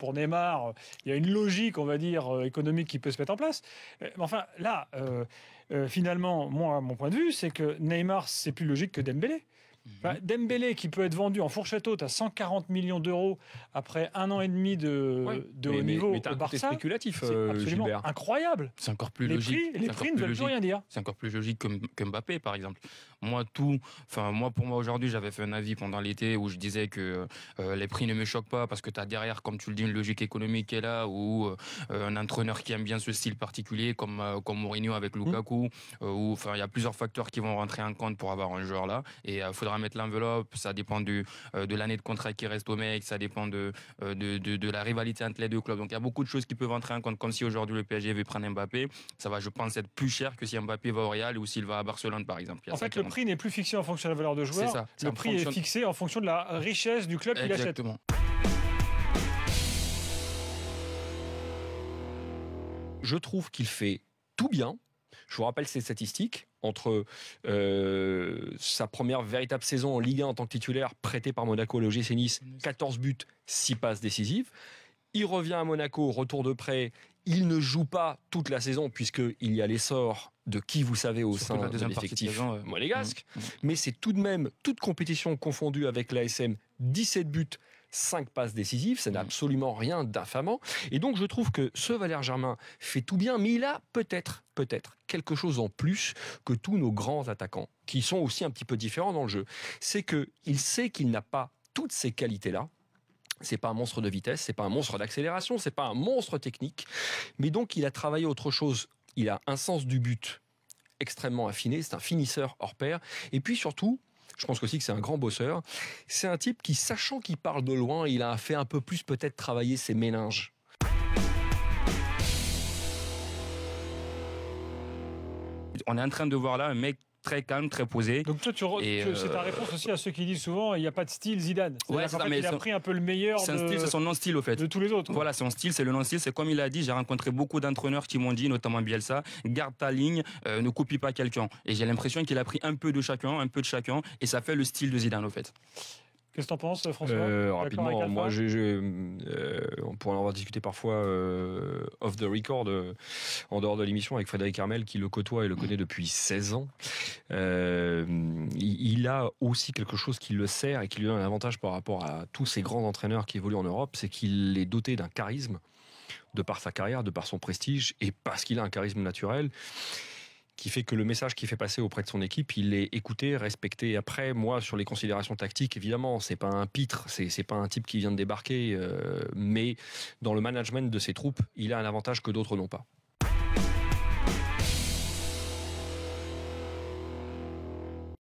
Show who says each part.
Speaker 1: pour Neymar, il y a une logique, on va dire, économique qui peut se mettre en place. Mais enfin, là, finalement, moi, mon point de vue, c'est que Neymar, c'est plus logique que Dembélé. Enfin, Dembélé qui peut être vendu en fourchette haute à 140 millions d'euros après 1 an et demi de haut niveau
Speaker 2: mais
Speaker 1: au Barça,
Speaker 2: spéculatif,
Speaker 1: c'est absolument
Speaker 2: Gilbert.
Speaker 1: incroyable.
Speaker 3: C'est encore plus logique.
Speaker 1: Les prix ne veulent plus rien dire.
Speaker 3: C'est encore plus logique que Mbappé, par exemple. Pour moi aujourd'hui, j'avais fait un avis pendant l'été où je disais que les prix ne me choquent pas parce que tu as derrière, comme tu le dis, une logique économique qui est là, ou un entraîneur qui aime bien ce style particulier, comme Mourinho avec Lukaku, où il y a plusieurs facteurs qui vont rentrer en compte pour avoir un joueur là. Et il faudra mettre l'enveloppe, ça dépend de l'année de contrat qui reste au mec, ça dépend de la rivalité entre les deux clubs. Donc il y a beaucoup de choses qui peuvent rentrer en compte, comme si aujourd'hui le PSG veut prendre Mbappé, ça va, je pense, être plus cher que si Mbappé va au Real ou s'il va à Barcelone, par exemple.
Speaker 1: En fait, le prix n'est plus fixé en fonction de la valeur de joueur, le prix est fixé en fonction de la richesse du club qu'il achète.
Speaker 3: Exactement.
Speaker 2: Je trouve qu'il fait tout bien. Je vous rappelle ces statistiques. Entre sa première véritable saison en Ligue 1 en tant que titulaire, prêté par Monaco à l'OGC Nice, 14 buts, 6 passes décisives. Il revient à Monaco, retour de prêt. Il ne joue pas toute la saison puisqu'il y a l'essor de qui vous savez au sein de l'effectif monégasque. Mais c'est tout de même, toute compétition confondue avec l'ASM, 17 buts, 5 passes décisives, ça n'a absolument rien d'infamant. Et donc je trouve que ce Valère Germain fait tout bien, mais il a peut-être quelque chose en plus que tous nos grands attaquants, qui sont aussi un petit peu différents dans le jeu. C'est qu'il sait qu'il n'a pas toutes ces qualités-là. C'est pas un monstre de vitesse, c'est pas un monstre d'accélération, c'est pas un monstre technique, mais donc il a travaillé autre chose. Il a un sens du but extrêmement affiné, c'est un finisseur hors pair, et puis surtout, je pense aussi que c'est un grand bosseur, c'est un type qui, sachant qu'il parle de loin, il a fait un peu plus peut-être travailler ses méninges.
Speaker 3: On est en train de voir là un mec très calme, très posé.
Speaker 1: Donc toi, c'est ta réponse aussi à ceux qui disent souvent il n'y a pas de style Zidane.
Speaker 3: Ouais,
Speaker 1: il a pris un peu le meilleur
Speaker 3: c'est son non-style au fait.
Speaker 1: De tous les autres.
Speaker 3: Voilà, c'est son style, c'est le non-style. C'est comme il a dit, j'ai rencontré beaucoup d'entraîneurs qui m'ont dit, notamment Bielsa, garde ta ligne, ne copie pas quelqu'un. Et j'ai l'impression qu'il a pris un peu de chacun, et ça fait le style de Zidane au fait.
Speaker 1: Qu'est-ce que t'en penses, François?
Speaker 2: Rapidement, moi, on pourrait en avoir discuté parfois off the record, en dehors de l'émission, avec Frédéric Armel, qui le côtoie et le connaît depuis 16 ans. Il a aussi quelque chose qui le sert et qui lui donne un avantage par rapport à tous ces grands entraîneurs qui évoluent en Europe, c'est qu'il est doté d'un charisme, de par sa carrière, de par son prestige, et parce qu'il a un charisme naturel, qui fait que le message qu'il fait passer auprès de son équipe, il est écouté, respecté. Après, moi, sur les considérations tactiques, évidemment, c'est pas un pitre, c'est pas un type qui vient de débarquer, mais dans le management de ses troupes, il a un avantage que d'autres n'ont pas.